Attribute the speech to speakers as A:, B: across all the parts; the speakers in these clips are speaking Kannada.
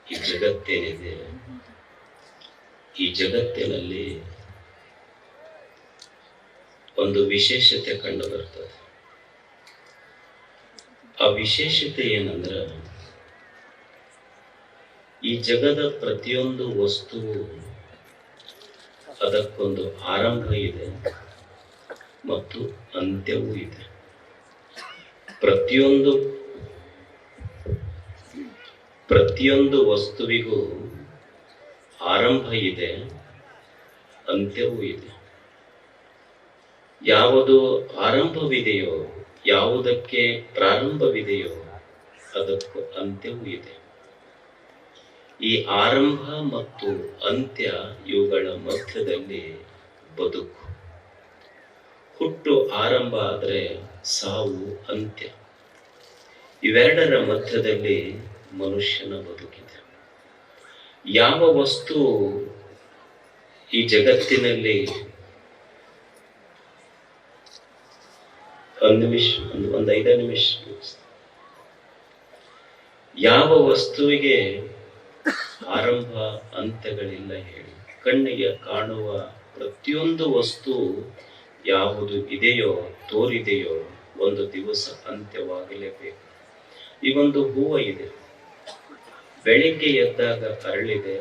A: ಈ ಜಗತ್ತೇನಿದೆ, ಈ ಜಗತ್ತಿನಲ್ಲಿ ಒಂದು ವಿಶೇಷತೆ ಕಂಡು ಬರ್ತದೆ. ಆ ವಿಶೇಷತೆ ಏನಂದ್ರೆ, ಈ ಜಗದ ಪ್ರತಿಯೊಂದು ವಸ್ತುವು ಅದಕ್ಕೊಂದು ಆರಂಭ ಇದೆ ಮತ್ತು ಅಂತ್ಯವೂ ಇದೆ. ಪ್ರತಿಯೊಂದು ವಸ್ತುವಿಗೂ ಆರಂಭ ಇದೆ, ಅಂತ್ಯವೂ ಇದೆ. ಯಾವುದು ಆರಂಭವಿದೆಯೋ, ಯಾವುದಕ್ಕೆ ಪ್ರಾರಂಭವಿದೆಯೋ ಅದಕ್ಕೂ ಅಂತ್ಯವೂ ಇದೆ. ಈ ಆರಂಭ ಮತ್ತು ಅಂತ್ಯ ಇವುಗಳ ಮಧ್ಯದಲ್ಲಿ ಬದುಕು. ಹುಟ್ಟು ಆರಂಭ ಆದರೆ ಸಾವು ಅಂತ್ಯ. ಇವೆರಡರ ಮಧ್ಯದಲ್ಲಿ ಮನುಷ್ಯನ ಬದುಕಿದೆ. ಯಾವ ವಸ್ತು ಈ ಜಗತ್ತಿನಲ್ಲಿ ಒಂದು 5 ನಿಮಿಷ, ಯಾವ ವಸ್ತುವಿಗೆ ಆರಂಭ ಅಂತ್ಯಗಳಿಲ್ಲ ಹೇಳಿ? ಕಣ್ಣಿಗೆ ಕಾಣುವ ಪ್ರತಿಯೊಂದು ವಸ್ತು ಯಾವುದು ಇದೆಯೋ, ತೋರಿದೆಯೋ, ಒಂದು ದಿವಸ ಅಂತ್ಯವಾಗಲೇಬೇಕು. ಈ ಒಂದು ಹೂವು ಇದೆ, ಬೆಳಿಗ್ಗೆ ಎದ್ದಾಗ ಅರಳಿದೆ,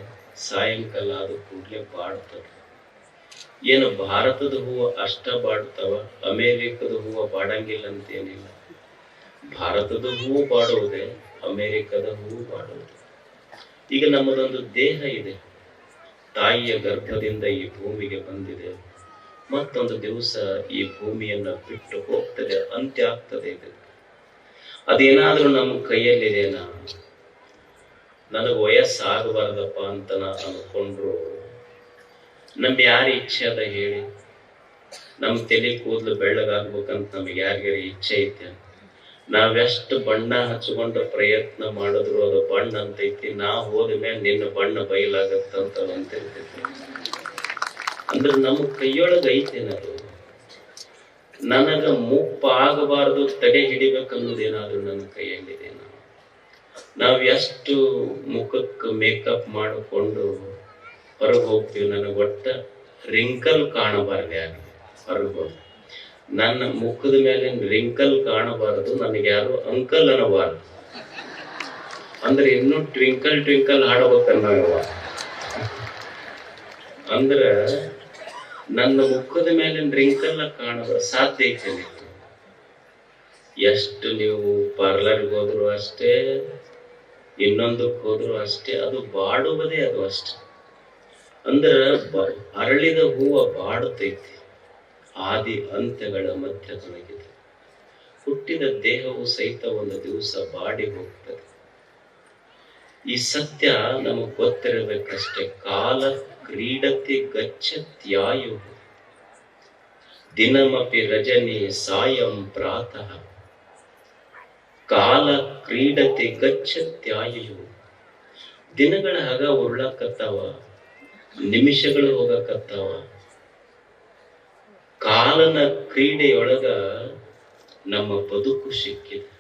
A: ಸಾಯಂಕಾಲ ಆದ ಕೂಡಲೇ ಬಾಡ್ತದೆ. ಏನು ಭಾರತದ ಹೂವು ಅಷ್ಟ ಬಾಡ್ತಾವ, ಅಮೇರಿಕದ ಹೂವು ಬಾಡಂಗಿಲ್ಲ ಅಂತೇನಿಲ್ಲ. ಭಾರತದ ಹೂವು ಬಾಡುವುದೇ, ಅಮೇರಿಕದ ಹೂವು ಬಾಡುವುದು. ಈಗ ನಮ್ಮದೊಂದು ದೇಹ ಇದೆ, ತಾಯಿಯ ಗರ್ಭದಿಂದ ಈ ಭೂಮಿಗೆ ಬಂದಿದೆ, ಮತ್ತೊಂದು ದಿವಸ ಈ ಭೂಮಿಯನ್ನ ಬಿಟ್ಟು ಹೋಗ್ತದೆ, ಅಂತ್ಯ ಆಗ್ತದೆ. ಇದು ಅದೇನಾದ್ರೂ ನಮ್ಮ ಕೈಯಲ್ಲಿದೆನಾ? ನನಗೆ ವಯಸ್ಸಾಗಬಾರ್ದಪ್ಪ ಅಂತ ಅನ್ಕೊಂಡ್ರು ನಮ್ ಯಾರ ಇಚ್ಛೆ ಅದ ಹೇಳಿ? ನಮ್ ತಲೆ ಕೂದಲು ಬೆಳ್ಳಗಾಗ್ಬೇಕಂತ ನಮ್ಗೆ ಯಾರಿಗಾರ ಇಚ್ಛೆ ಐತೆ? ನಾವೆಷ್ಟು ಬಣ್ಣ ಹಚ್ಕೊಂಡ ಪ್ರಯತ್ನ ಮಾಡಿದ್ರು ಅದು ಬಣ್ಣ ಅಂತೈತಿ, ನಾ ಹೋದ್ಮೇಲೆ ನಿನ್ನ ಬಣ್ಣ ಬಯಲಾಗತ್ತಂತ ಅಂತಿರ್ತೈತಿ. ಅಂದ್ರೆ ನಮ್ಮ ಕೈಯೊಳಗ ಐತೇನದು. ನನಗ ಮುಪ್ಪಾಗಬಾರದು, ತಡೆ ಹಿಡಿಬೇಕನ್ನೋದೇನಾದ್ರು ನನ್ನ ಕೈಯಲ್ಲಿದೆ. ನಾವ್ ಎಷ್ಟು ಮುಖಕ್ಕೆ ಮೇಕಪ್ ಮಾಡಿಕೊಂಡು ಹೊರಗೆ ಹೋಗ್ತೀವಿ, ನನಗೆ ಒಟ್ಟ ರಿಂಕಲ್ ಕಾಣಬಾರ್ದು ಯಾರು ಹೊರಗೆ. ನನ್ನ ಮುಖದ ಮೇಲೆ ರಿಂಕಲ್ ಕಾಣಬಾರದು, ನನಗೆ ಯಾರು ಅಂಕಲ್ ಅನ್ನಬಾರದು. ಅಂದ್ರೆ ಇನ್ನೂ ಟ್ವಿಂಕಲ್ ಟ್ವಿಂಕಲ್ ಹಾಡಬೇಕನ್ನವ. ಅಂದ್ರ ನನ್ನ ಮುಖದ ಮೇಲೆ ರಿಂಕಲ್ ಕಾಣಬಾರ ಸಾಧ್ಯ ಐತೆ. ನೀವು ಎಷ್ಟು ನೀವು ಪಾರ್ಲರ್ಗೆ ಹೋದ್ರು ಅಷ್ಟೇ, ಇನ್ನೊಂದಕ್ಕೆ ಹೋದ್ರು ಅಷ್ಟೇ, ಅದು ಬಾಡುವುದೇ ಅದು ಅಷ್ಟೆ. ಅಂದ್ರ ಅರಳಿದ ಹೂವ ಬಾಡುತ್ತೈತಿ, ಆದಿ ಅಂತ್ಯಗಳ ಮಧ್ಯದೊಳಗಿದೆ. ಹುಟ್ಟಿದ ದೇಹವು ಸಹಿತ ಒಂದು ದಿವಸ ಬಾಡಿ ಹೋಗ್ತದೆ. ಈ ಸತ್ಯ ನಮಗ್ ಗೊತ್ತಿರಬೇಕಷ್ಟೇ. ಕಾಲ ಕ್ರೀಡತಿ ಗಚ್ಚತ್ಯಾಯು ದಿನಮಪಿ ರಜನಿ ಸಾಯಂ ಪ್ರಾತಃ. ಕಾಲ ಕ್ರೀಡತಿ ಗಚ್ಚತ್ಯಾಯು. ದಿನಗಳ ಹಗ ಉರುಳಕತ್ತಾವ, ನಿಮಿಷಗಳು ಹೋಗಕತ್ತಾವ. ಕಾಲನ ಕ್ರೀಡೆಯೊಳಗ ನಮ್ಮ ಬದುಕು ಸಿಕ್ಕಿದೆ.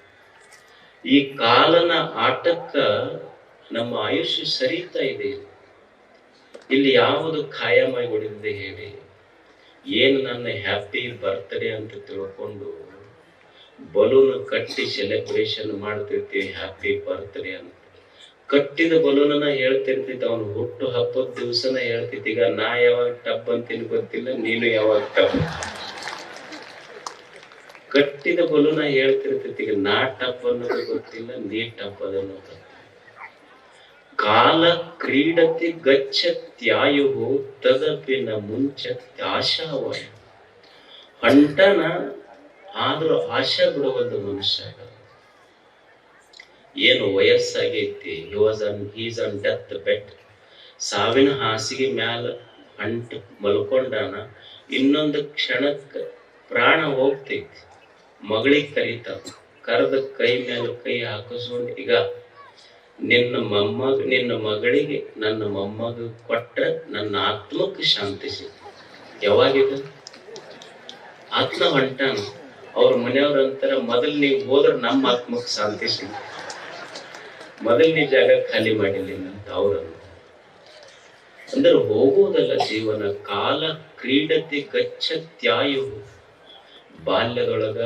A: ಈ ಕಾಲನ ಆಟಕ್ಕ ನಮ್ಮ ಆಯುಷ್ಯ ಸರಿತಾ ಇದೆ. ಇಲ್ಲಿ ಯಾವುದು ಖಾಯಮಾಗಿ ಉಳಿದಿದೆ ಹೇಳಿ? ಏನು ನನ್ನ ಹ್ಯಾಪಿ ಬರ್ತ್ಡೇ ಅಂತ ತಿಳ್ಕೊಂಡು ಬಲೂನ್ ಕಟ್ಟಿ ಸೆಲೆಬ್ರೇಷನ್ ಮಾಡ್ತಿರ್ತೀವಿ, ಹ್ಯಾಪಿ ಬರ್ತ್ಡೇ ಅಂತ. ಕಟ್ಟಿದ ಬಲೂನನ್ನ ಹೇಳ್ತಿರ್ತಿದ್ದ, ಅವನು ಹುಟ್ಟು ಹಬ್ಬದ ದಿವಸನ ಹೇಳ್ತಿದ್ದ. ಈಗ ನಾ ಯಾವಾಗ ಟಬ್ ಅಂತೀನಿ ಗೊತ್ತಿಲ್ಲ, ನೀನು ಯಾವಾಗ ಟಬ್. ಕಟ್ಟಿದ ಬಲೂನ ಹೇಳ್ತಿರ್ತೈತಿ, ಈಗ ನಾ ಟಬ್ ಅನ್ನೋದು ಗೊತ್ತಿಲ್ಲ, ನೀ ಟಬ್ ಅದನ್ನೋ ಗೊತ್ತಿಲ್ಲ. ಕಾಲ ಕ್ರೀಡತಿ ಗಚ್ಚತ್ಯಾಯು ತದಪಿನ ಮುಂಚತ್ಯಾಶಾವಯ. ಹೊಂಟನ ಆದ್ರೂ ಆಶಾ ಬಿಡುವುದು ಮನುಷ್ಯ. ಏನು ವಯಸ್ಸಾಗೈತಿ, ಹೀಸ್ ಆನ್ ಡೆತ್ ಬೆಡ್. ಸಾವಿನ ಹಾಸಿಗೆ ಮ್ಯಾಲ ಅಂಟು ಮಲ್ಕೊಂಡಾನ, ಇನ್ನೊಂದು ಕ್ಷಣಕ್ಕೆ ಪ್ರಾಣ ಹೋಗ್ತೈತಿ. ಮಗಳಿಗೆ ಕರೀತಾವ, ಕರೆದ ಕೈ ಮೇಲೆ ಕೈ ಹಾಕಿಸ್ಕೊಂಡು, ಈಗ ನಿನ್ನ ಮಗಳಿಗೆ ನನ್ನ ಮೊಮ್ಮಗ ಕೊಟ್ರೆ ನನ್ನ ಆತ್ಮಕ್ಕೆ ಶಾಂತಿ ಸಿಗ್ತದೆ. ಯಾವಾಗಿದೆ? ಆತ್ಮ ಹೊಂಟಾನ. ಅವ್ರ ಮನೆಯವ್ರ ಅಂತಾರ, ಮೊದಲು ನೀವು ಹೋದ್ರೆ ನಮ್ಮ ಆತ್ಮಕ್ಕೆ ಶಾಂತಿ ಸಿಗ್ತದೆ. ಮೊದಲನೇ ಜಾಗ ಖಾಲಿ ಮಾಡಿಲ್ಲ ಅಂತ ಅವ್ರಂತ. ಅಂದ್ರೆ ಹೋಗುವುದಲ್ಲ ಜೀವನ. ಕಾಲ ಕ್ರೀಡತೆ ಗಚ್ಚತ್ಯಾಯು. ಬಾಲ್ಯದೊಳಗ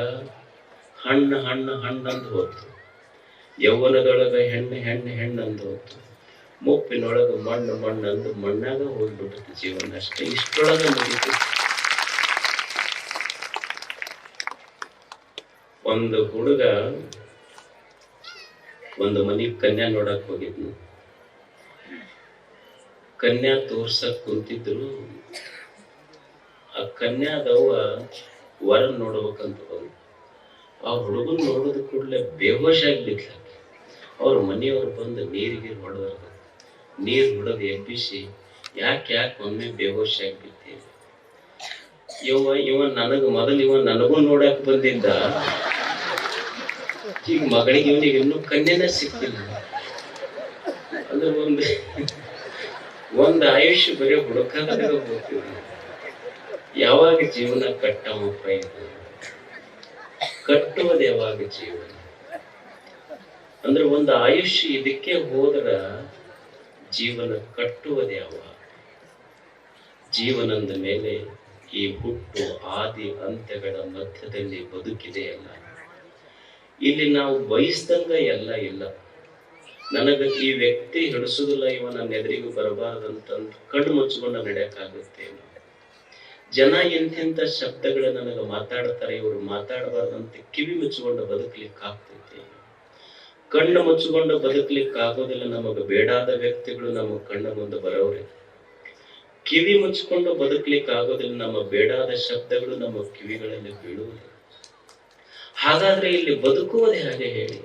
A: ಹಣ್ಣಂದು ಹೋತು, ಯೌವನದೊಳಗ ಹೆಣ್ಣಂದು ಹೋತು, ಮುಪ್ಪಿನೊಳಗ ಮಣ್ಣಂದು ಮಣ್ಣಾಗ ಹೋಗ್ಬಿಟ್ಟೈತಿ ಜೀವನ. ಅಷ್ಟೇ, ಇಷ್ಟೊಳಗ ಮುಗಿತು. ಒಂದು ಹುಡುಗ ಒಂದು ಮನಿಗ್ ಕನ್ಯಾ ನೋಡಕ್ ಹೋಗಿದ್ನು. ಕನ್ಯಾ ತೋರ್ಸಕ್ ಕುಂತಿದ್ರು. ಆ ಕನ್ಯಾದವ್ವ ವರ ನೋಡ್ಬೇಕಂತ ಬಂದು ಆ ಹುಡುಗನ್ ನೋಡಿದ ಕೂಡಲೇ ಬೇಹೋಶ್ ಆಗಿಬಿಟ್ಲ. ಅವ್ರ ಮನೆಯವ್ರು ಬಂದು ನೀರಿಗೆ ಹೊಡೆದ, ನೀರ್ ಹೊಡೆದು ಎಬ್ಬಿಸಿ, ಯಾಕೆ ಒಮ್ಮೆ ಬೇಹೋಶ್ ಆಗಿಬಿಡ್ತೀವಿ? ಇವ ನನಗೂ ನೋಡಕ್ ಬಂದಿದ್ದ, ಈಗ ಮಗಳಿಗೆ ಇವನಿಗೆ ಇನ್ನೂ ಕನ್ಯೆನ ಸಿಕ್ತಿಲ್ಲ. ಅಂದ್ರೆ ಒಂದು ಆಯುಷ್ಯ ಬರೀ ಹುಡುಕಾದಾಗ ಹೋಗ್ತೀವಿ. ಯಾವಾಗ ಜೀವನ ಕಟ್ಟಮಪ್ಪ ಇದು? ಕಟ್ಟುವುದು ಯಾವಾಗ ಜೀವನ? ಅಂದ್ರೆ ಒಂದು ಆಯುಷ್ಯ ಇದಕ್ಕೆ ಹೋದ್ರ ಜೀವನ ಕಟ್ಟುವುದು ಯಾವಾಗ? ಜೀವನದ ಮೇಲೆ ಈ ಹುಟ್ಟು ಆದಿ ಅಂತ್ಯಗಳ ಮಧ್ಯದಲ್ಲಿ ಬದುಕಿದೆಯಲ್ಲ. ಇಲ್ಲಿ ನಾವು ಬಯಸ್ದಂಗ ಎಲ್ಲ ಇಲ್ಲ. ನನಗ ಈ ವ್ಯಕ್ತಿ ಹಿಡಿಸುದಿಲ್ಲ, ಇವ ನನ್ನ ಎದುರಿಗೂ ಬರಬಾರದಂತಂದು ಕಣ್ಣು ಮುಚ್ಚಿಕೊಂಡು ನಡೆಯಕ್ಕಾಗುತ್ತೆ. ಜನ ಎಂತೆಂಥ ಶಬ್ದಗಳು ನನಗೆ ಮಾತಾಡ್ತಾರೆ, ಇವರು ಮಾತಾಡಬಾರ್ದಂತ ಕಿವಿ ಮುಚ್ಚಿಕೊಂಡು ಬದುಕಲಿಕ್ಕೆ ಆಗ್ತೈತೆ. ಕಣ್ಣು ಮುಚ್ಚಿಕೊಂಡು ಬದುಕಲಿಕ್ಕೆ ಆಗೋದಿಲ್ಲ. ನಮಗೆ ಬೇಡಾದ ವ್ಯಕ್ತಿಗಳು ನಮ್ಮ ಕಣ್ಣ ಮುಂದೆ ಬರೋವ್ರೆ. ಕಿವಿ ಮುಚ್ಚಿಕೊಂಡು ಬದುಕಲಿಕ್ಕೆ ಆಗೋದಿಲ್ಲ. ನಮ್ಮ ಬೇಡಾದ ಶಬ್ದಗಳು ನಮ್ಮ ಕಿವಿಗಳಲ್ಲಿ ಬೀಳುವುದಿಲ್ಲ. ಹಾಗಾದ್ರೆ ಇಲ್ಲಿ ಬದುಕುವುದೇ ಹಾಗೆ ಹೇಳಿ?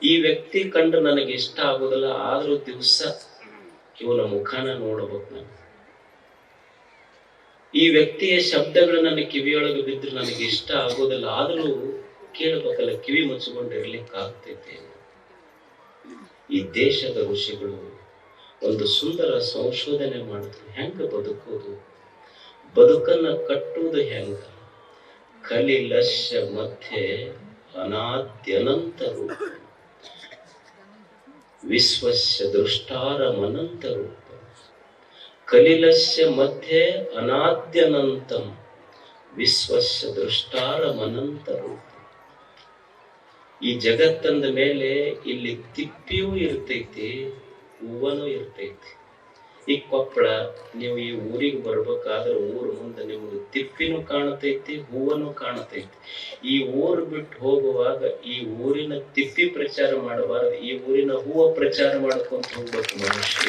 A: ಈ ವ್ಯಕ್ತಿ ಕಂಡು ನನಗೆ ಇಷ್ಟ ಆಗೋದಿಲ್ಲ, ಆದ್ರೂ ದಿವಸ ಇವನ ಮುಖಾನ ನೋಡಬೇಕು ನಾನು. ಈ ವ್ಯಕ್ತಿಯ ಶಬ್ದಗಳು ನನ್ನ ಕಿವಿಯೊಳಗೆ ಬಿದ್ದರೆ ನನಗೆ ಇಷ್ಟ ಆಗೋದಿಲ್ಲ, ಆದ್ರೂ ಕೇಳಬೇಕಲ್ಲ, ಕಿವಿ ಮುಚ್ಚಿಕೊಂಡು ಇರ್ಲಿಕ್ಕೆ ಆಗ್ತೈತೆ. ಈ ದೇಶದ ಋಷಿಗಳು ಒಂದು ಸುಂದರ ಸಂಶೋಧನೆ ಮಾಡಿದ್ರು. ಹೆಂಗ ಬದುಕೋದು, ಬದುಕನ್ನ ಕಟ್ಟುವುದು ಹೆಂಗ? ಕಲಿಲಸ್ಯ ಮಧ್ಯೆ ಅನಾದ್ಯನಂತ ರೂಪ, ವಿಶ್ವಸ್ಯ ದೃಷ್ಟಾರಮನಂತ ರೂಪ. ಕಲಿಲಸ್ಯ ಮಧ್ಯೆ ಅನಾದ್ಯನಂತಂ, ವಿಶ್ವಸ್ಯ ದೃಷ್ಟಾರಮನಂತ ರೂಪ. ಈ ಜಗತ್ತಂದ ಮೇಲೆ ಇಲ್ಲಿ ತಿಪ್ಪಿಯೂ ಇರ್ತೈತಿ, ಹೂವನೂ ಇರ್ತೈತಿ. ಈ ಕೊಪ್ಪಳ, ನೀವು ಈ ಊರಿಗೆ ಬರ್ಬೇಕಾದ್ರೆ ಊರ ಮುಂದೆ ನಿಮ್ಗೆ ತಿಪ್ಪಿನೂ ಕಾಣತೈತಿ, ಹೂವನೂ ಕಾಣತೈತಿ. ಈ ಊರು ಬಿಟ್ಟು ಹೋಗುವಾಗ ಈ ಊರಿನ ತಿಪ್ಪಿ ಪ್ರಚಾರ ಮಾಡಬಾರದು, ಈ ಊರಿನ ಹೂವ ಪ್ರಚಾರ ಮಾಡ್ಕೊಂತ ಹೋಗ್ಬೇಕು ಮನುಷ್ಯ.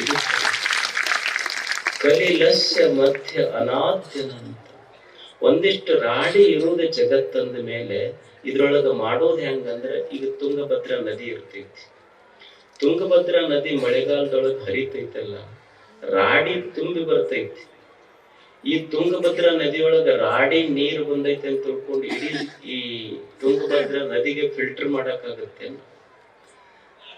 A: ಕಲಿಲಸ್ಯ ಮಧ್ಯ ಅನಾದ್ಯನಂತ. ಒಂದಿಷ್ಟು ರಾಡಿ ಇರುವುದೇ ಜಗತ್ತಂದ ಮೇಲೆ. ಇದ್ರೊಳಗ ಮಾಡೋದು ಹೆಂಗಂದ್ರೆ, ಈಗ ತುಂಗಭದ್ರಾ ನದಿ ಇರ್ತೈತಿ. ತುಂಗಭದ್ರಾ ನದಿ ಮಳೆಗಾಲದೊಳಗೆ ಹರಿತೈತಲ್ಲ, ರಾಡಿ ತುಂಬಿ ಬರ್ತೈತಿ. ಈ ತುಂಗಭದ್ರಾ ನದಿಯೊಳಗ ರಾಡಿ ನೀರು ಬಂದೈತೆ ಅಂತ ತಿಳ್ಕೊಂಡು ಇಡೀ ಈ ತುಂಗಭದ್ರಾ ನದಿಗೆ ಫಿಲ್ಟರ್ ಮಾಡಕ್ಕಾಗತ್ತೆ?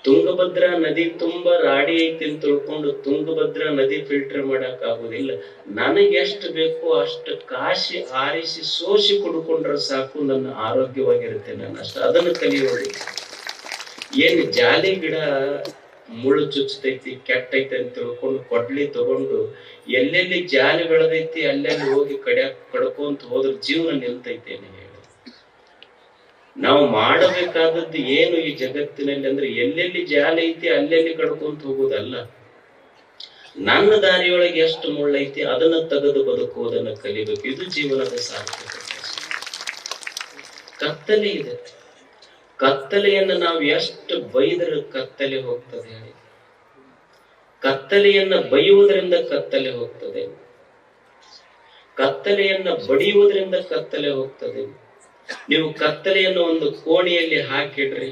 A: ತುಂಗಭದ್ರಾ ನದಿ ತುಂಬಾ ರಾಡಿ ಐತಿ ಅಂತ ತಿಳ್ಕೊಂಡು ತುಂಗಭದ್ರಾ ನದಿ ಫಿಲ್ಟರ್ ಮಾಡಕ್ ಆಗುದಿಲ್ಲ. ನನಗೆ ಎಷ್ಟು ಬೇಕೋ ಅಷ್ಟು ಕಾಶಿ ಆರಿಸಿ ಸೋಸಿ ಕುಡ್ಕೊಂಡ್ರೆ ಸಾಕು, ನನ್ನ ಆರೋಗ್ಯವಾಗಿರುತ್ತೆ. ನಾನು ಅಷ್ಟು ಅದನ್ನು ಕಲಿಯೋದು. ಏನ್ ಜಾಲಿ ಗಿಡ ಮುಳ್ಳು ಚುಚ್ಚತೈತಿ, ಕೆಟ್ಟೈತೆ ಅಂತ ತಿಳ್ಕೊಂಡು ಕೊಡ್ಲಿ ತಗೊಂಡು ಎಲ್ಲೆಲ್ಲಿ ಜಾಲಿ ಬೆಳೆದೈತಿ ಅಲ್ಲೆಲ್ಲಿ ಹೋಗಿ ಕಡ್ಕೊಂತ ಹೋದ್ರ ಜೀವನ ನಿಲ್ತೈತೇನೆ ಹೇಳಿ? ನಾವು ಮಾಡಬೇಕಾದದ್ದು ಏನು ಈ ಜಗತ್ತಿನಲ್ಲಿ ಅಂದ್ರೆ, ಎಲ್ಲೆಲ್ಲಿ ಜಾಲಿ ಐತಿ ಅಲ್ಲೆಲ್ಲಿ ಕಡ್ಕೊಂತ ಹೋಗೋದಲ್ಲ. ನನ್ನ ದಾರಿಯೊಳಗೆ ಎಷ್ಟು ಮುಳ್ಳೈತಿ ಅದನ್ನ ತೆಗೆದು ಬದುಕುವುದನ್ನ ಕಲಿಬೇಕು. ಇದು ಜೀವನದ ಸಾರ್ಥಕತೆ. ಕತ್ತಲೆ ಇದೆ. ಕತ್ತಲೆಯನ್ನು ನಾವು ಎಷ್ಟು ಬೈದರೆ ಕತ್ತಲೆ ಹೋಗ್ತದೆ ಹೇಳಿ? ಕತ್ತಲೆಯನ್ನ ಬೈಯುವುದರಿಂದ ಕತ್ತಲೆ ಹೋಗ್ತದೆ, ಕತ್ತಲೆಯನ್ನ ಬಡಿಯುವುದರಿಂದ ಕತ್ತಲೆ ಹೋಗ್ತದೆ. ನೀವು ಕತ್ತಲೆಯನ್ನು ಒಂದು ಕೋಣೆಯಲ್ಲಿ ಹಾಕಿಡ್ರಿ,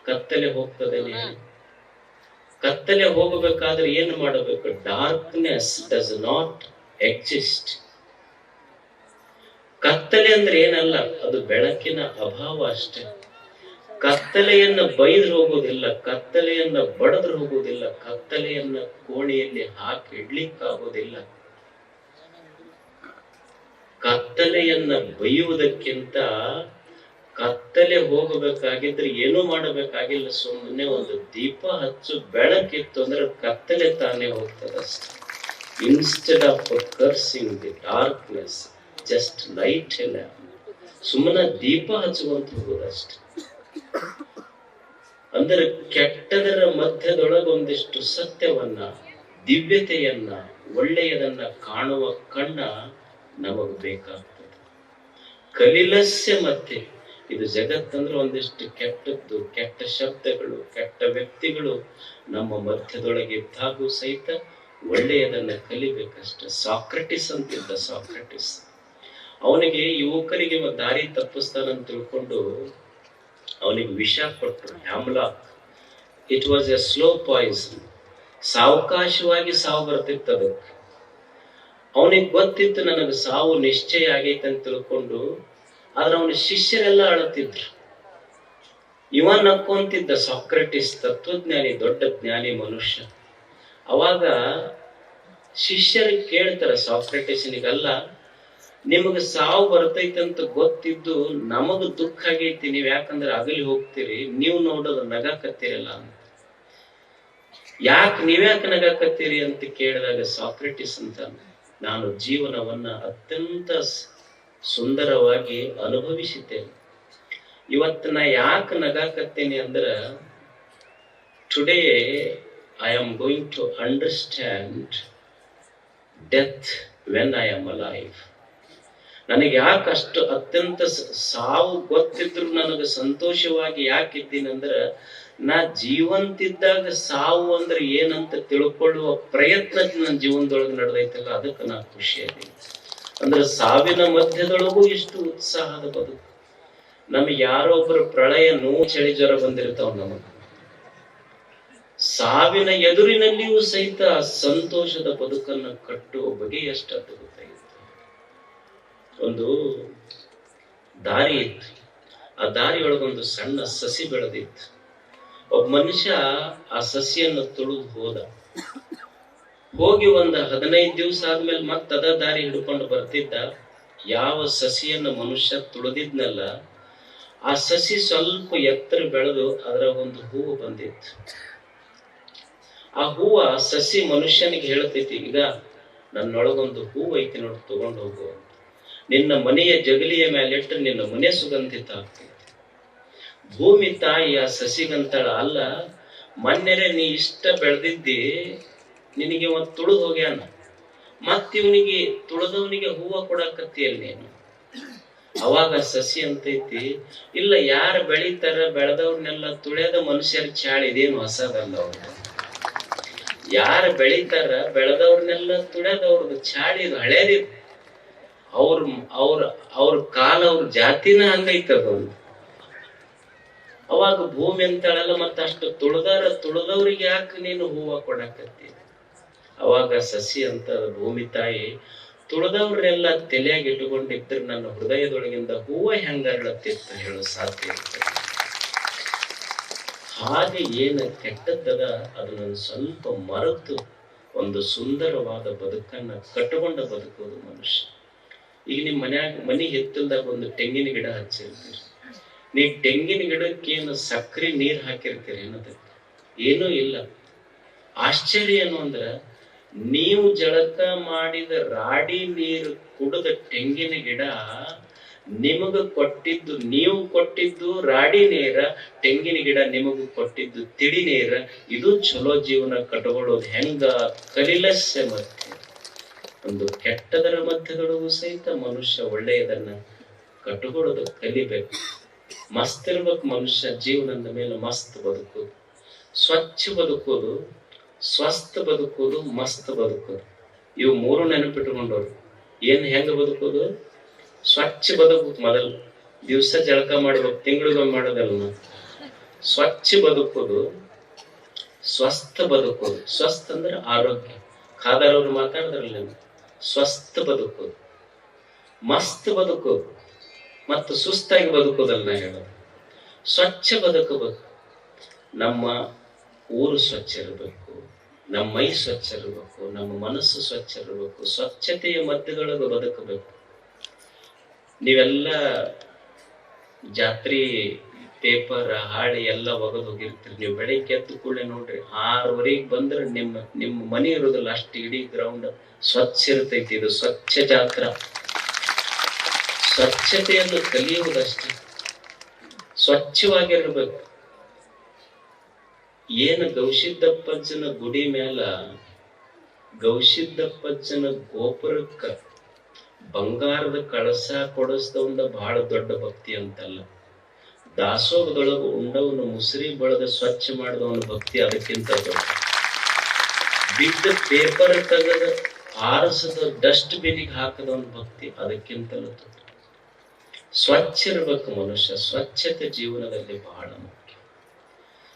A: ಕತ್ತಲೆ ಹೋಗ್ತದೆ. ಕತ್ತಲೆ ಹೋಗಬೇಕಾದ್ರೆ ಏನು ಮಾಡಬೇಕು? Darkness does not exist. ಕತ್ತಲೆ ಅಂದ್ರೆ ಏನಲ್ಲ, ಅದು ಬೆಳಕಿನ ಅಭಾವ ಅಷ್ಟೇ. ಕತ್ತಲೆಯನ್ನ ಬೈದ್ರು ಹೋಗೋದಿಲ್ಲ, ಕತ್ತಲೆಯನ್ನ ಬಡದ್ರು ಹೋಗೋದಿಲ್ಲ, ಕತ್ತಲೆಯನ್ನ ಕೋಣೆಯಲ್ಲಿ ಹಾಕಿ ಇಡ್ಲಿಕ್ಕಾಗೋದಿಲ್ಲ. ಕತ್ತಲೆಯನ್ನ ಬೈಯುವುದಕ್ಕಿಂತ ಕತ್ತಲೆ ಹೋಗಬೇಕಾಗಿದ್ರೆ ಏನೂ ಮಾಡಬೇಕಾಗಿಲ್ಲ, ಸುಮ್ಮನೆ ಒಂದು ದೀಪ ಹಚ್ಚು, ಬೆಳಕಿತ್ತು ಅಂದ್ರೆ ಕತ್ತಲೆ ತಾನೇ ಹೋಗ್ತದಷ್ಟೆ. Instead of cursing the darkness, just light ಇಲ್ಲ, ಸುಮ್ಮನೆ ದೀಪ ಹಚ್ಚುವಂತ ಹೋಗೋದಷ್ಟೆ. ಅಂದರೆ ಕೆಟ್ಟದರ ಮಧ್ಯದೊಳಗೆ ಒಂದಿಷ್ಟು ಸತ್ಯವನ್ನ, ದಿವ್ಯತೆಯನ್ನ, ಒಳ್ಳೆಯದನ್ನ ಕಾಣುವ ಕಣ್ಣ ನಮಗ್ ಬೇಕಾಗ್ತದೆ. ಕಲಿಲಸ್ಯ ಮತ್ತೆ ಇದು ಜಗತ್ತಂದ್ರೆ ಒಂದಿಷ್ಟು ಕೆಟ್ಟದ್ದು, ಕೆಟ್ಟ ಶಬ್ದಗಳು, ಕೆಟ್ಟ ವ್ಯಕ್ತಿಗಳು ನಮ್ಮ ಮಧ್ಯದೊಳಗೆ ಇದ್ದಾಗೂ ಸಹಿತ ಒಳ್ಳೆಯದನ್ನ ಕಲಿಬೇಕಷ್ಟೆ. ಸಾಕ್ರೆಟಿಸ್ ಅಂತಿದ್ದ, ಸಾಕ್ರೆಟಿಸ್. ಅವನಿಗೆ ಯುವಕರಿಗೆ ದಾರಿ ತಪ್ಪಿಸ್ತಾನಂತ ತಿಳ್ಕೊಂಡು ಅವನಿಗೆ ವಿಷ ಕೊಟ್ಟರು, hemlock. It was a slow poison. ಸಾವಕಾಶವಾಗಿ ಸಾವು ಬರ್ತಿತ್ತು ಅದಕ್ಕೆ. ಅವನಿಗೆ ಗೊತ್ತಿತ್ತು ನನಗೆ ಸಾವು ನಿಶ್ಚಯ ಆಗೈತೆ ಅಂತ ತಿಳ್ಕೊಂಡು, ಆದ್ರೆ ಅವನ ಶಿಷ್ಯರೆಲ್ಲ ಅಳುತ್ತಿದ್ರು. ಇವ ನಕ್ಕೊಂತಿದ್ದ, ಸಾಕ್ರೆಟಿಸ್, ತತ್ವಜ್ಞಾನಿ, ದೊಡ್ಡ ಜ್ಞಾನಿ ಮನುಷ್ಯ. ಅವಾಗ ಶಿಷ್ಯರಿಗೆ ಕೇಳ್ತಾರೆ ಸಾಕ್ರೆಟಿಸ್ನಿಗಲ್ಲ, ನಿಮಗೆ ಸಾವು ಬರ್ತೈತಂತ ಗೊತ್ತಿದ್ದು ನಮಗ ದುಃಖ ಆಗೈತಿ, ನೀವ್ ಯಾಕಂದ್ರೆ ಅಗಲಿ ಹೋಗ್ತೀರಿ, ನೀವು ನೋಡೋದು ನಗಾಕತ್ತೀರಲ್ಲ ಅಂತ. ನೀವ್ಯಾಕೆ ನಗಾಕತ್ತೀರಿ ಅಂತ ಕೇಳಿದಾಗ ಸಾಕ್ರೆಟಿಸ್ ಅಂತ, ನಾನು ಜೀವನವನ್ನ ಅತ್ಯಂತ ಸುಂದರವಾಗಿ ಅನುಭವಿಸಿದ್ದೇನೆ. ಇವತ್ತು ನಾ ಯಾಕೆ ನಗಾಕತ್ತೇನೆ ಅಂದ್ರ, today I am going to understand death when I am alive. ನನಗೆ ಯಾಕೆ ಅಷ್ಟು ಅತ್ಯಂತ ಸಾವು ಗೊತ್ತಿದ್ರು ನನಗೆ ಸಂತೋಷವಾಗಿ ಯಾಕಿದ್ದೀನಿ ಅಂದ್ರ, ನಾ ಜೀವಂತಿದ್ದಾಗ ಸಾವು ಅಂದ್ರೆ ಏನಂತ ತಿಳ್ಕೊಳ್ಳುವ ಪ್ರಯತ್ನ ನನ್ನ ಜೀವನದೊಳಗೆ ನಡೆದೈತಲ್ಲ, ಅದಕ್ಕೆ ನಾ ಖುಷಿಯಾಗಿದ್ದೀನಿ. ಅಂದ್ರೆ ಸಾವಿನ ಮಧ್ಯದೊಳಗೂ ಇಷ್ಟು ಉತ್ಸಾಹದ ಬದುಕು. ನಮಗೆ ಯಾರೊಬ್ಬರು ಪ್ರಳಯ, ನೋವು, ಚಳಿ, ಜ್ವರ ಬಂದಿರ್ತಾವ, ನಮಗೆ ಸಾವಿನ ಎದುರಿನಲ್ಲಿಯೂ ಸಹಿತ ಸಂತೋಷದ ಬದುಕನ್ನು ಕಟ್ಟುವ ಬಗೆ ಎಷ್ಟು ಅದ್ಭುತ ಇತ್ತು. ಒಂದು ದಾರಿ ಇತ್ತು, ಆ ದಾರಿಯೊಳಗೊಂದು ಸಣ್ಣ ಸಸಿ ಬೆಳೆದಿತ್ತು. ಒಬ್ಬ ಮನುಷ್ಯ ಆ ಸಸಿಯನ್ನು ತುಳಿದು ಹೋಗಿ ಒಂದು 15 ದಿವಸ ಆದ್ಮೇಲೆ ಅದ ದಾರಿ ಹಿಡ್ಕೊಂಡು ಬರ್ತಿದ್ದ. ಯಾವ ಸಸಿಯನ್ನು ಮನುಷ್ಯ ತುಳಿದಿದ್ನಲ್ಲ, ಆ ಸಸಿ ಸ್ವಲ್ಪ ಎತ್ತರ ಬೆಳೆದು ಅದರ ಒಂದು ಹೂವು ಬಂದಿತ್ತು. ಆ ಹೂವ ಸಸಿ ಮನುಷ್ಯನಿಗೆ ಹೇಳ್ತೈತಿ, ಈಗ ನನ್ನೊಳಗೊಂದು ಹೂವು ಐತಿ ನೋಡಿ, ತಗೊಂಡು ಹೋಗು. ನಿನ್ನ ಮನೆಯ ಜಗಲಿಯ ಮೇಲಿಟ್ಟು ನಿನ್ನ ಮನೆ ಸುಗಂಧಿತ ಆಗ್ತೈತಿ. ಭೂಮಿ ತಾಯಿ ಆ ಸಸಿಗಂತಳ, ಅಲ್ಲ ಮೊನ್ನೆರೆ ನೀ ಇಷ್ಟ ಬೆಳೆದಿದ್ದಿ, ನಿನಗೆ ಒಂದು ತುಳಿದು ಹೋಗ್ಯಾನ, ಇವನಿಗೆ ತುಳಿದವನಿಗೆ ಹೂವ ಕೊಡಕತ್ತಿಯಲ್ಲ ನೀನು. ಅವಾಗ ಸಸಿ ಅಂತೈತಿ, ಇಲ್ಲ, ಯಾರು ಬೆಳಿತಾರ ಬೆಳೆದವ್ರನ್ನೆಲ್ಲ ತುಳಿಯದ ಮನುಷ್ಯರ ಚಾಳಿ, ಇದೇನು ಹೊಸದಲ್ಲ. ಅವ್ರು ಯಾರು ಬೆಳಿತಾರ ಬೆಳೆದವ್ರನ್ನೆಲ್ಲ ತುಳಿಯದವ್ರದ್ದು ಚಾಳಿ, ಇದು ಹಳೇದಿತ್ತು. ಅವ್ರ ಕಾಲ, ಅವ್ರ ಜಾತಿನ ಹಂಗೈತದ. ಅವಾಗ ಭೂಮಿ ಅಂತಾಳಲ್ಲ, ಅಷ್ಟು ತುಳಿದವ್ರಿಗೆ ಯಾಕೆ ನೀನು ಹೂವ ಕೊಡಕತ್ತಿ? ಅವಾಗ ಸಸಿ ಅಂತ, ಭೂಮಿ ತಾಯಿ, ತುಳಿದವ್ರನ್ನೆಲ್ಲ ತಲೆಯಾಗಿ ಇಟ್ಟುಕೊಂಡಿದ್ರೆ ನನ್ನ ಹೃದಯದೊಳಗಿಂದ ಹೂವ ಹೆಂಗ ಅರಳತ್ತಿತ್ತು ಹೇಳೋ ಸಾಧ್ಯ ಇರ್ತದೆ. ಹಾಗೆ ಏನು ಕೆಟ್ಟದ್ದದ ಅದನ್ನು ಸ್ವಲ್ಪ ಮರೆತು ಒಂದು ಸುಂದರವಾದ ಬದುಕನ್ನ ಕಟ್ಟಿಕೊಂಡ ಬದುಕೋದು ಮನುಷ್ಯ. ಈಗ ನಿಮ್ ಮನೆ ಹಿತ್ತಲ್ದಾಗ ಒಂದು ತೆಂಗಿನ ಗಿಡ ಹಚ್ಚಿರ್ತೀರಿ. ನೀ ತೆಂಗಿನ ಗಿಡಕ್ಕೆ ಏನು ಸಕ್ಕರೆ ನೀರ್ ಹಾಕಿರ್ತೀರಿ ಏನದಕ್ಕೆ? ಏನೂ ಇಲ್ಲ. ಆಶ್ಚರ್ಯ ಏನು ಅಂದ್ರ, ನೀವು ಜಳಕ ಮಾಡಿದ ರಾಡಿ ನೀರು ಕುಡಿದ ತೆಂಗಿನ ಗಿಡ ನಿಮಗ ಕೊಟ್ಟಿದ್ದು, ನೀವು ಕೊಟ್ಟಿದ್ದು ರಾಡಿ ನೀರ, ತೆಂಗಿನ ಗಿಡ ನಿಮಗೂ ಕೊಟ್ಟಿದ್ದು ತಿಳಿ ನೀರ. ಇದು ಚಲೋ ಜೀವನ ಕಟ್ಕೊಳ್ಳೋದು ಹೆಂಗ? ಕಲಿಲಸ್ಯ ಮಧ್ಯೆ. ಒಂದು ಕೆಟ್ಟದರ ಮಧ್ಯದೊಳಗೂ ಸಹಿತ ಮನುಷ್ಯ ಒಳ್ಳೆಯದನ್ನ ಕಟ್ಕೊಳ್ಳೋದು ಕಲಿಬೇಕು. ಮಸ್ತ್ ಇರ್ಬೇಕು ಮನುಷ್ಯ. ಜೀವನದ ಮೇಲೆ ಮಸ್ತ್ ಬದುಕೋದು, ಸ್ವಚ್ಛ ಬದುಕೋದು, ಸ್ವಸ್ಥ ಬದುಕೋದು, ಮಸ್ತ್ ಬದುಕೋದು. ಇವು ಮೂರು ನೆನಪಿಟ್ಟುಕೊಂಡವ್ರು. ಹೆಂಗ ಬದುಕೋದು? ಸ್ವಚ್ಛ ಬದುಕೋದು. ಮೊದಲು ದಿವಸ ಜಳಕ ಮಾಡ್ಬೇಕು, ತಿಂಗಳಿಗೊಮ್ಮೆ ಮಾಡೋದಲ್ಲ. ಸ್ವಚ್ಛ ಬದುಕೋದು, ಸ್ವಸ್ಥ ಬದುಕೋದು. ಸ್ವಸ್ಥ ಅಂದ್ರೆ ಆರೋಗ್ಯ. ಖಾದರವ್ರು ಮಾತಾಡಿದ್ರಲ್ಲ, ಸ್ವಸ್ಥ ಬದುಕೋದು, ಮಸ್ತ್ ಬದುಕೋದು, ಮತ್ತು ಸುಸ್ತಾಗಿ ಬದುಕೋದಲ್ಲ ಹೇಳೋದು. ಸ್ವಚ್ಛ ಬದುಕಬೇಕು. ನಮ್ಮ ಊರು ಸ್ವಚ್ಛ ಇರಬೇಕು, ನಮ್ಮ ಮೈ ಸ್ವಚ್ಛ ಇರಬೇಕು, ನಮ್ಮ ಮನಸ್ಸು ಸ್ವಚ್ಛ ಇರಬೇಕು. ಸ್ವಚ್ಛತೆಯ ಮಧ್ಯದೊಳಗೆ ಬದುಕಬೇಕು. ನೀವೆಲ್ಲ ಜಾತ್ರಿ ಪೇಪರ್ ಹಾಳಿ ಎಲ್ಲ ಒಗದ್ ಹೋಗಿರ್ತೀರಿ. ನೀವು ಬೆಳಿಗ್ಗೆ ಎದ್ದು ಕೂಡಲೇ ನೋಡ್ರಿ 6:30 ಬಂದ್ರೆ ನಿಮ್ಮ ಮನೆ ಇರೋದಿಲ್ಲ, ಅಷ್ಟು ಇಡೀ ಗ್ರೌಂಡ್ ಸ್ವಚ್ಛ ಇರ್ತೈತಿ. ಇದು ಸ್ವಚ್ಛ ಜಾತ್ರಾ. ಸ್ವಚ್ಛತೆಯನ್ನು ಕಲಿಯುವುದಷ್ಟೇ, ಸ್ವಚ್ಛವಾಗಿರ್ಬೇಕು. ಏನು ಗವಿಸಿದ್ದಪ್ಪಜ್ಜನ ಗುಡಿ ಮೇಲ, ಗವಿಸಿದ್ದಪ್ಪಜ್ಜನ ಗೋಪುರಕ್ಕ ಬಂಗಾರದ ಕಳಸ ಕೊಡಿಸ್ದವಂದ ಬಹಳ ದೊಡ್ಡ ಭಕ್ತಿ ಅಂತಲ್ಲ. ದಾಸೋಹದೊಳಗ ಉಂಡವನು ಮುಸುರಿ ಬಳದ ಸ್ವಚ್ಛ ಮಾಡಿದವನ ಭಕ್ತಿ ಅದಕ್ಕಿಂತ ದೊಡ್ಡ. ಬಿದ್ದ ಪೇಪರ್ ತೆಗೆದ ಆರಿಸದ ಡಸ್ಟ್ ಬಿನ್ನಿಗೆ ಹಾಕದವನ ಭಕ್ತಿ ಅದಕ್ಕಿಂತಲೂ ದೊಡ್ಡ. ಸ್ವಚ್ಛ ಇರ್ಬೇಕು ಮನುಷ್ಯ. ಸ್ವಚ್ಛತೆ ಜೀವನದಲ್ಲಿ ಬಹಳ ಮುಖ್ಯ.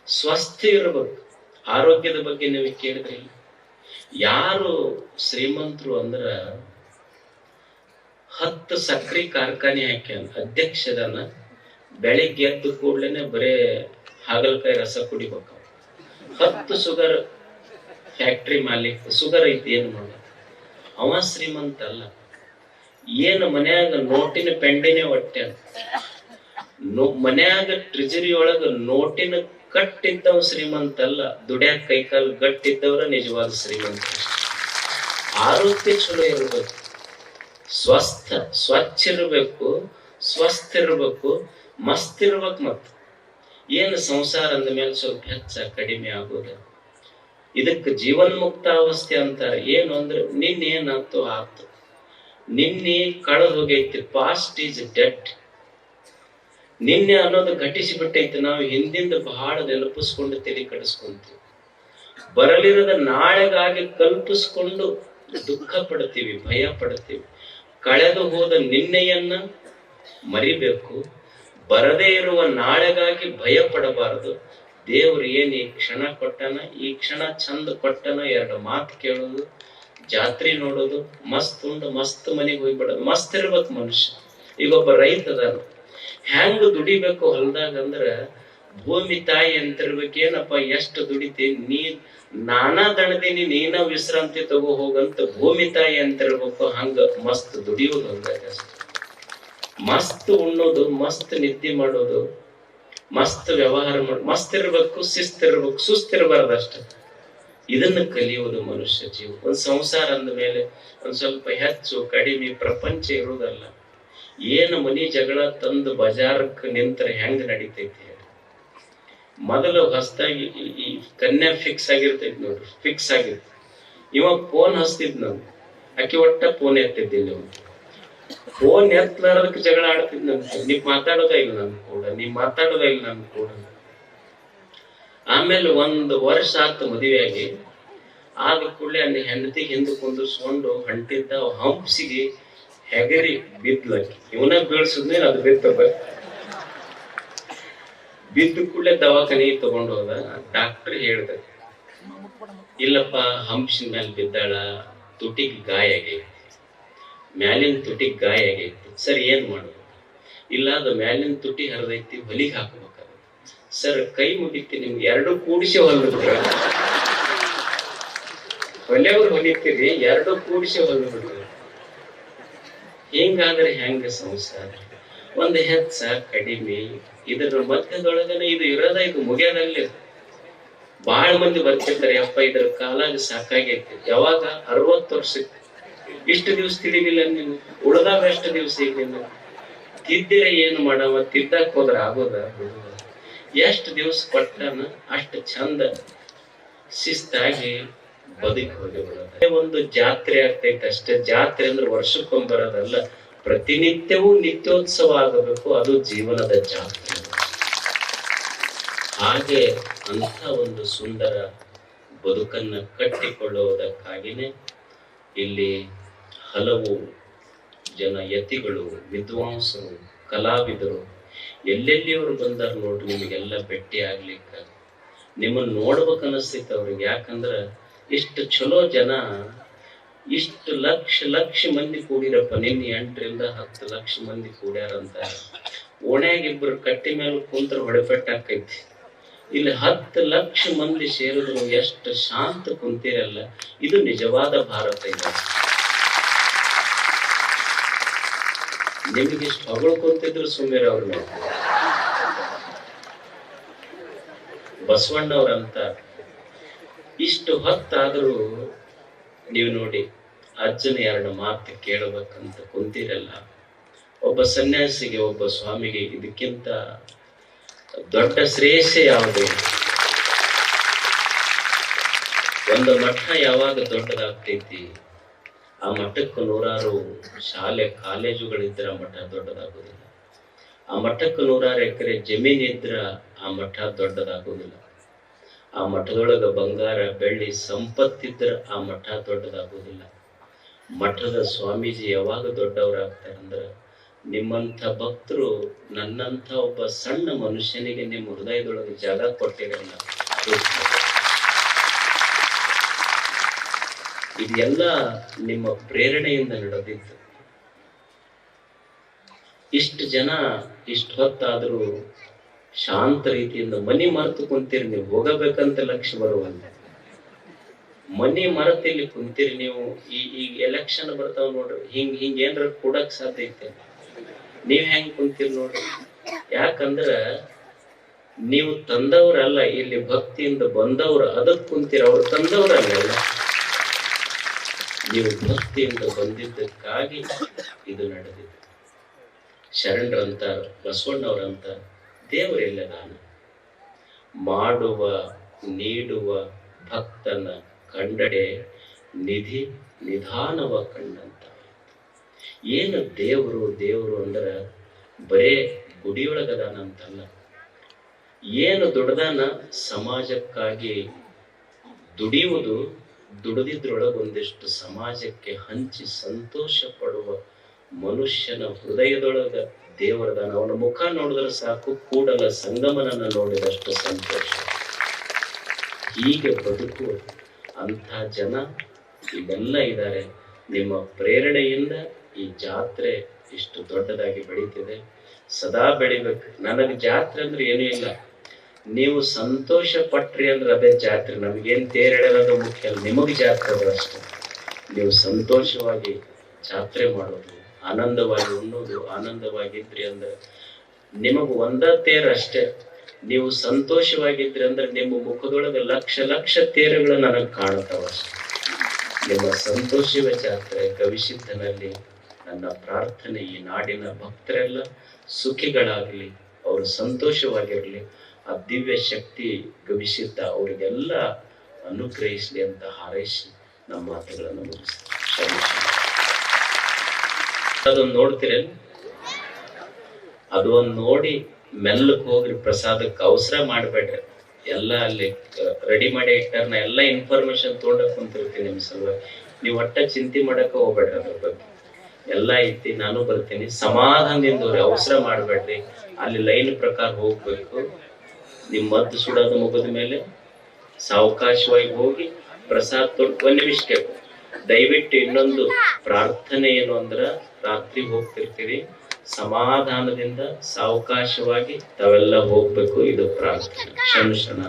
A: ಸ್ವಸ್ಥ ಇರ್ಬೇಕು. ಆರೋಗ್ಯದ ಬಗ್ಗೆ ನೀವು ಕೇಳಿದ್ರಿ. ಯಾರು ಶ್ರೀಮಂತರು ಅಂದ್ರ 10 ಸಕ್ರಿ ಕಾರ್ಖಾನೆ ಹಾಕ್ಯಾನ, ಅಧ್ಯಕ್ಷದನ. ಬೆಳಿಗ್ಗೆ ಎದ್ದು ಕೂಡ್ಲೇನೆ ಬರೇ ಹಾಗಲಕಾಯಿ ರಸ ಕುಡಿಬೇಕು. 10 ಶುಗರ್ ಫ್ಯಾಕ್ಟ್ರಿ ಮಾಲೀಕ. ಶುಗರ್ ಐತಿ, ಏನು ಮಾಡ, ಅವ ಶ್ರೀಮಂತ ಅಲ್ಲ. ಏನು ಮನ್ಯಾಗ ನೋಟಿನ ಪೆಂಡಿನೇ ಹೊಟ್ಟೆ, ಮನ್ಯಾಗ ಟ್ರೆಜರಿ ಒಳಗ ನೋಟಿನ ಕಟ್ಟಿದ್ದವ ಶ್ರೀಮಂತ ಅಲ್ಲ. ದುಡ್ಯಾಕ ಕೈಕಾಲು ಗಟ್ಟಿದ್ದವ್ರ ನಿಜವಾದ ಶ್ರೀಮಂತ. ಆರೋಗ್ಯ ಚಲೋ ಇರ್ಬೇಕು, ಸ್ವಚ್ಛ ಇರ್ಬೇಕು, ಸ್ವಸ್ಥ ಇರ್ಬೇಕು, ಮಸ್ತ್ ಇರ್ಬೇಕು. ಮತ್ತು ಏನು ಸಂಸಾರ ಅಂದ ಮೇಲೆ ಸ್ವಲ್ಪ ಹೆಚ್ಚ ಕಡಿಮೆ ಆಗೋದು. ಇದಕ್ಕೆ ಜೀವನ್ಮುಕ್ತ ಅವಸ್ಥೆ ಅಂತಾರೆ. ಏನು ಅಂದ್ರೆ ನಿನ್ನೇನಾಯ್ತು ಆತು, ನಿನ್ನೆ ಕಳೆದು ಹೋಗೈತಿ. Past is dead. ನಿನ್ನೆ ಅನ್ನೋದು ಘಟಿಸಿಬಿಟ್ಟೈತಿ. ನಾವು ಹಿಂದಿಂದ ಬಹಳ ನೆನಪಿಸ್ಕೊಂಡು ತಲೆ ಕಡಿಸ್ಕೊಂತೀವಿ. ಬರಲಿರದ ನಾಳೆಗಾಗಿ ಕಲ್ಪಿಸ್ಕೊಂಡು ದುಃಖ ಪಡ್ತೀವಿ, ಭಯ ಪಡ್ತೀವಿ. ಕಳೆದು ಹೋದ ನಿನ್ನೆಯನ್ನ ಮರಿಬೇಕು. ಬರದೇ ಇರುವ ನಾಳೆಗಾಗಿ ಭಯ ಪಡಬಾರದು. ದೇವ್ರು ಏನ್ ಈ ಕ್ಷಣ ಕೊಟ್ಟನ, ಈ ಕ್ಷಣ ಚಂದ ಕೊಟ್ಟನ, 2 ಮಾತು ಕೇಳೋದು, ಜಾತ್ರೆ ನೋಡೋದು, ಮಸ್ತ್ ಉಂಡು ಮಸ್ತ್ ಮನೆಗೆ ಹೋಗ್ಬಿಡೋದು. ಮಸ್ತ್ ಇರ್ಬೇಕು ಮನುಷ್ಯ. ಈಗ ಒಬ್ಬ ರೈತ ಅದಾನ, ಹೆಂಗ ದುಡಿಬೇಕು ಹೊಲ್ದಾಗ ಅಂದ್ರ ಭೂಮಿ ತಾಯಿ ಅಂತಿರ್ಬೇಕೇನಪ್ಪ, ಎಷ್ಟು ದುಡಿತೀನಿ, ನಾನಾ ದಣದೀನಿ, ನೀನ ವಿಶ್ರಾಂತಿ ತಗೋ ಹೋಗಂತ ಭೂಮಿ ತಾಯಿ ಅಂತಿರ್ಬೇಕು. ಹಂಗ ಮಸ್ತ್ ದುಡಿಯೋದು ಹೊಲ್ದಾಗ ಅಷ್ಟೆ. ಮಸ್ತ್ ಉಣ್ಣೋದು, ಮಸ್ತ್ ನಿದ್ದೆ ಮಾಡೋದು, ಮಸ್ತ್ ವ್ಯವಹಾರ ಮಾಡೋದು, ಮಸ್ತ್ ಇರ್ಬೇಕು, ಶಿಸ್ತಿರ್ಬೇಕು, ಸುಸ್ತಿರ್ಬಾರ್ದು ಅಷ್ಟೆ. ಇದನ್ನ ಕಲಿಯೋದು ಮನುಷ್ಯ ಜೀವ. ಒಂದ್ ಸಂಸಾರ ಅಂದ ಮೇಲೆ ಒಂದ್ ಸ್ವಲ್ಪ ಹೆಚ್ಚು ಕಡಿಮೆ ಪ್ರಪಂಚ ಇರುವುದಲ್ಲ. ಏನು ಮನಿ ಜಗಳ ತಂದು ಬಜಾರಕ್ಕೆ ನಿಂತರೆ ಹೆಂಗ್ ನಡೀತೈತಿ ಹೇಳಿ. ಮೊದಲು ಹೊಸದಾಗಿ ಈ ಕನ್ಯಾ ಫಿಕ್ಸ್ ಆಗಿರ್ತೈತಿ ನೋಡ್ರಿ, ಫಿಕ್ಸ್ ಆಗಿರ್ತಿ. ಇವ ಫೋನ್ ಹಚ್ತಿದ್ ನಾನು, ಆಕಿ ಒಟ್ಟ ಫೋನ್ ಎತ್ತಿದ್ದಿಲ್ಲ. ಫೋನ್ ಎತ್ತಲಾರದಕ್ಕೆ ಜಗಳ ಆಡ್ತಿದ್ನಂತ. ನೀವ್ ಮಾತಾಡೋದ ಇಲ್ಲ ನನ್ ಕೂಡ, ನೀವ್ ಮಾತಾಡೋದ ಇಲ್ಲ ನನ್ ಕೂಡ. ಆಮೇಲೆ 1 ವರ್ಷ ಆತು ಮದುವೆಯಾಗಿ. ಆಗ ಕೂಡಲೇ ಅಲ್ಲಿ ಹೆಂಡತಿ ಹಿಂದೆ ಕುಂದಿಸ್ಕೊಂಡು ಹೊಂಟಿದ್ದ ಹಂಪ್ಸಿಗೆ ಹೆಗರಿ ಬಿದ್ಲಕ್ಕಿ. ಇವನ ಬೀಳ್ಸುದ್ನೇ ಅದು ಬಿತ್ತದ. ಬಿದ್ದು ಕೂಡಲೇ ದವಾಖಾನೆ ತಗೊಂಡು ಹೋದ. ಡಾಕ್ಟರ್ ಹೇಳ್ದ, ಇಲ್ಲಪ್ಪ ಹಂಪ್ಸಿನ ಮೇಲೆ ಬಿದ್ದಾಳ, ತುಟಿಗೆ ಗಾಯ ಆಗೈತಿ, ಮ್ಯಾಲಿನ ತುಟಿಗೆ ಗಾಯ ಆಗೈತಿ. ಸರ್ ಏನ್ ಮಾಡುದು? ಇಲ್ಲ, ಅದು ಮ್ಯಾಲಿನ ತುಟಿ ಹರಿದೈತಿ, ಹೊಲಿಗೆ ಹಾಕ್ಬೇಕಾಗ. ಸರ್ ಕೈ ಮುಗಿತಿ, ನಿಮ್ಗೆ 2 ಕೂಡಿಸಿ ಹೊಲ್ಬಿಟ್ರ. ಹೊಲೆಯವ್ರು ಹೊಲಿತೀರಿ, 2 ಕೂಡಿಸಿ ಹೊಲ್ಬಿಟ್ರ. ಹಿಂಗಾದ್ರೆ ಹೆಂಗ ಸಂಸಾರ? ಒಂದು ಹೆಚ್ಚ ಕಡಿಮೆ ಇದರ ಮಧ್ಯದೊಳಗನೆ ಇದು ಇರೋದ, ಇದು ಮುಗಿಯೋದಲ್ಲಿ. ಬಹಳ ಮಂದಿ ಬರ್ತಿರ್ತಾರೆ, ಅಪ್ಪ ಇದ್ರ ಕಾಲಾಗ ಸಾಕಾಗೈತಿ. ಯಾವಾಗ 60 ವರ್ಷಕ್ಕೆ ಇಷ್ಟು ದಿವ್ಸ ತಿಳಿಲಿಲ್ಲ ನೀನು, ಉಳ್ದಾಗ ಎಷ್ಟು ದಿವ್ಸ ಈಗ ನೀನು ತಿದ್ದಿರೆ ಏನು ಮಾಡವ? ತಿದ್ದಕ್ ಹೋದ್ರ ಆಗೋದ? ಎಷ್ಟು ದಿವ್ಸ ಕೊಟ್ಟನ ಅಷ್ಟು ಚಂದ ಶಿಸ್ತಾಗಿ ಬದುಕಿ ಹೋಗಿಬಿಡೋದು. ಒಂದು ಜಾತ್ರೆ ಆಗ್ತೈತೆ ಅಷ್ಟೇ. ಜಾತ್ರೆ ಅಂದ್ರೆ ವರ್ಷಕ್ಕೊಮ್ಮೆ ಬರೋದಲ್ಲ, ಪ್ರತಿನಿತ್ಯವೂ ನಿತ್ಯೋತ್ಸವ ಆಗಬೇಕು. ಅದು ಜೀವನದ ಜಾತ್ರೆ. ಹಾಗೆ ಅಂತ ಒಂದು ಸುಂದರ ಬದುಕನ್ನ ಕಟ್ಟಿಕೊಳ್ಳುವುದಕ್ಕಾಗಿನೇ ಇಲ್ಲಿ ಹಲವು ಜನ ಯತಿಗಳು, ವಿದ್ವಾಂಸರು, ಕಲಾವಿದರು ಎಲ್ಲೆಲ್ಲಿಯವರು ಬಂದಾರ ನೋಡ್ರಿ. ನಿಮಗೆಲ್ಲ ಭೇಟಿ ಆಗ್ಲಿಕ್ಕ ನಿಮ್ಮನ್ನ ನೋಡ್ಬೇಕು ಅನಿಸ್ತೈತೆ ಅವ್ರಿಗೆ. ಯಾಕಂದ್ರ ಇಷ್ಟು ಚಲೋ ಜನ, ಇಷ್ಟು ಲಕ್ಷ ಮಂದಿ ಕೂಡಿರಪ್ಪ. ನಿನ್ನೆ 8 ರಿಂದ 10 ಲಕ್ಷ ಮಂದಿ ಕೂಡ್ಯಾರಂತ. ಓಣ್ಯಾಗ 2 ಕಟ್ಟಿ ಮೇಲೆ ಕುಂತ್ರ ಹೊಡೆಪೆಟ್ಟಾಕೈತಿ. ಇಲ್ಲಿ 10 ಲಕ್ಷ ಮಂದಿ ಸೇರಿದ್ರು ಎಷ್ಟು ಶಾಂತ ಕುಂತಿರಲ್ಲ. ಇದು ನಿಜವಾದ ಭಾರತ. ಇದೆ ನಿಮಗೆ ಇಷ್ಟು ಹೊಗಳ್ಕೊಂತಿದ್ರು ಸುಮ್ಮನೆ ಅವ್ರನ್ನ. ಬಸವಣ್ಣವ್ರಂತ ಇಷ್ಟು ಹೊತ್ತಾದರೂ ನೀವು ನೋಡಿ ಅಜ್ಜನ ಎರಡು ಮಾತು ಕೇಳಬೇಕಂತ ಕುಂತಿರಲ್ಲ. ಒಬ್ಬ ಸನ್ಯಾಸಿಗೆ, ಒಬ್ಬ ಸ್ವಾಮಿಗೆ ಇದಕ್ಕಿಂತ ದೊಡ್ಡ ಶ್ರೇಯಸ್ಸೇ ಯಾವುದು? ಒಂದು ಮಠ ಯಾವಾಗ ದೊಡ್ಡದಾಗ್ತೈತಿ, ಆ ಮಠಕ್ಕೆ ನೂರಾರು ಶಾಲೆ ಕಾಲೇಜುಗಳಿದ್ರ ಮಠ ದೊಡ್ಡದಾಗುದಿಲ್ಲ. ಆ ಮಠಕ್ಕೆ ನೂರಾರು ಎಕರೆ ಜಮೀನಿದ್ರ ಆ ಮಠ ದೊಡ್ಡದಾಗುದಿಲ್ಲ. ಆ ಮಠದೊಳಗ ಬಂಗಾರ ಬೆಳ್ಳಿ ಸಂಪತ್ತಿದ್ರ ಆ ಮಠ ದೊಡ್ಡದಾಗುದಿಲ್ಲ. ಮಠದ ಸ್ವಾಮೀಜಿ ಯಾವಾಗ ದೊಡ್ಡವರಾಗ್ತಾರಂದ್ರ ನಿಮ್ಮಂಥ ಭಕ್ತರು ನನ್ನಂಥ ಒಬ್ಬ ಸಣ್ಣ ಮನುಷ್ಯನಿಗೆ ನಿಮ್ಮ ಹೃದಯದೊಳಗೆ ಜಾಗ ಕೊಟ್ಟಿರಲ್ಲ. ಇದೆಲ್ಲ ನಿಮ್ಮ ಪ್ರೇರಣೆಯಿಂದ ನಡೆದಿತ್ತು. ಇಷ್ಟು ಜನ ಇಷ್ಟು ಹೊತ್ತಾದರೂ ಶಾಂತ ರೀತಿಯಿಂದ ಮನಿ ಮರೆತು ಕುಂತೀರಿ. ನೀವು ಹೋಗಬೇಕಂತ ಲಕ್ಷ್ಯ ಬರುವಂತ ಮನಿ ಮರೆತಿಲ್ಲಿ ಕುಂತೀರಿ ನೀವು. ಈಗ ಎಲೆಕ್ಷನ್ ಬರ್ತಾವ ನೋಡ್ರಿ, ಹಿಂಗ ಏನ್ರ ಕೊಡಕ್ ಸಾಧ್ಯ ಐತೆ? ನೀವ್ ಹೆಂಗ್ ಕುಂತೀರಿ ನೋಡ್ರಿ. ಯಾಕಂದ್ರ ನೀವು ತಂದವ್ರಲ್ಲ, ಇಲ್ಲಿ ಭಕ್ತಿಯಿಂದ ಬಂದವ್ರು ಅದಕ್ ಕುಂತೀರ. ಅವ್ರು ತಂದವ್ರಲ್ಲ, ನೀವು ಭಕ್ತಿಯಿಂದ ಬಂದಿದ್ದಕ್ಕಾಗಿ ಇದು ನಡೆದಿದೆ. ಶರಣರಂತ, ಬಸವಣ್ಣವ್ರಂತ ದೇವರೆಲ್ಲ ನಾನು ಮಾಡುವ ನೀಡುವ ಭಕ್ತನ ಕಂಡಡೆ ನಿಧಿ ನಿಧಾನವ ಕಂಡಂತ. ಏನು ದೇವರು ದೇವರು ಅಂದ್ರ ಬರೇ ಗುಡಿಯೊಳಗದಾನಂತಲ್ಲ. ಏನು ದುಡ್ದಾನ ಸಮಾಜಕ್ಕಾಗಿ ದುಡಿಯುವುದು, ದುಡಿದಿದ್ರೊಳಗೊಂದಿಷ್ಟು ಸಮಾಜಕ್ಕೆ ಹಂಚಿ ಸಂತೋಷ ಪಡುವ ಮನುಷ್ಯನ ಹೃದಯದೊಳಗ ದೇವರದಾನ. ಅವನ ಮುಖ ನೋಡಿದ್ರೆ ಸಾಕು, ಕೂಡಲ ಸಂಗಮನನ್ನ ನೋಡಿದಷ್ಟು ಸಂತೋಷ. ಹೀಗೆ ಬದುಕುವ ಅಂಥ ಜನ ಇಲ್ಲೆಲ್ಲ ಇದ್ದಾರೆ. ನಿಮ್ಮ ಪ್ರೇರಣೆಯಿಂದ ಈ ಜಾತ್ರೆ ಇಷ್ಟು ದೊಡ್ಡದಾಗಿ ಬೆಳೀತಿದೆ. ಸದಾ ಬೆಳಿಬೇಕು. ನನಗೆ ಜಾತ್ರೆ ಅಂದ್ರೆ ಏನೂ ಇಲ್ಲ. ನೀವು ಸಂತೋಷ ಪಟ್ರಿ ಅಂದ್ರೆ ಅದೇ ಜಾತ್ರೆ. ನಮಗೇನ್ ತೇರೆಳೆಯೋದು ಮುಖ್ಯ ಅಲ್ಲ, ನಿಮಗೆ ಜಾತ್ರೆ ಅದು ಅಷ್ಟೇ. ನೀವು ಸಂತೋಷವಾಗಿ ಜಾತ್ರೆ ಮಾಡೋದು, ಆನಂದವಾಗಿ ಉಣ್ಣೋದು, ಆನಂದವಾಗಿದ್ರಿ ಅಂದ್ರೆ ನಿಮಗ್ ಒಂದ ತೇರು ಅಷ್ಟೇ. ನೀವು ಸಂತೋಷವಾಗಿದ್ರಿ ಅಂದ್ರೆ ನಿಮ್ಮ ಮುಖದೊಳಗೆ ಲಕ್ಷ ಲಕ್ಷ ತೇರುಗಳು ನನಗೆ ಕಾಣುತ್ತವ ಅಷ್ಟೇ. ನಿಮ್ಮ ಸಂತೋಷವೇ ಜಾತ್ರೆ. ಗವಿಸಿದ್ಧನಲ್ಲಿ ನನ್ನ ಪ್ರಾರ್ಥನೆ, ಈ ನಾಡಿನ ಭಕ್ತರೆಲ್ಲ ಸುಖಿಗಳಾಗಲಿ, ಅವರು ಸಂತೋಷವಾಗಿರಲಿ. ಆ ದಿವ್ಯ ಶಕ್ತಿ ಗವಿಸಿದ್ಧ ಅವರಿಗೆಲ್ಲ ಅನುಗ್ರಹಿಸಲಿ ಅಂತ ಹಾರೈಸಿ ನಮ್ಮ ಮಾತುಗಳನ್ನು ಮುಗಿಸ್ತೀನಿ. ಅದೊಂದು ನೋಡ್ತೀರೇನು? ಅದು ಒಂದು ನೋಡಿ ಮೆಲ್ಲಕ್ ಹೋಗ್ರಿ. ಪ್ರಸಾದಕ್ಕೆ ಅವಸರ ಮಾಡ್ಬೇಡ್ರಿ. ಎಲ್ಲ ಅಲ್ಲಿ ರೆಡಿ ಮಾಡಿ ಇಟ್ಟಾರ. ನಾ ಎಲ್ಲ ಇನ್ಫಾರ್ಮೇಶನ್ ತೊಗೊಂಡಕ್ ಕುಂತಿರ್ತೀನಿ ನಿಮ್ ಸಲುವಾಗಿ. ನೀವು ಒಟ್ಟ ಚಿಂತೆ ಮಾಡಕ ಹೋಗ್ಬೇಡ್ರಿ. ಅದ್ರ ಬಗ್ಗೆ ಎಲ್ಲ ಐತಿ, ನಾನು ಬರ್ತೀನಿ. ಸಮಾಧಾನದಿಂದ ಅವಸರ ಮಾಡ್ಬೇಡ್ರಿ. ಅಲ್ಲಿ ಲೈನ್ ಪ್ರಕಾರ ಹೋಗ್ಬೇಕು. ನಿಮ್ ಮದ್ದು ಸುಡೋದು ಮುಗಿದ ಮೇಲೆ ಸಾವಕಾಶವಾಗಿ ಹೋಗಿ ಪ್ರಸಾದ ತೊಗೊಂಡು ಒಂದ್ ನಿಮಿಷಕ್ಕೆ. ದಯವಿಟ್ಟು ಇನ್ನೊಂದು ಪ್ರಾರ್ಥನೆ ಏನು ಅಂದ್ರ, ರಾತ್ರಿ ಹೋಗ್ತಿರ್ತೀವಿ, ಸಮಾಧಾನದಿಂದ ಸಾವಕಾಶವಾಗಿ ತಾವೆಲ್ಲ ಹೋಗ್ಬೇಕು. ಇದು ಪ್ರಾರ್ಥನೆ. ಕ್ಷಮಿಸೋಣ.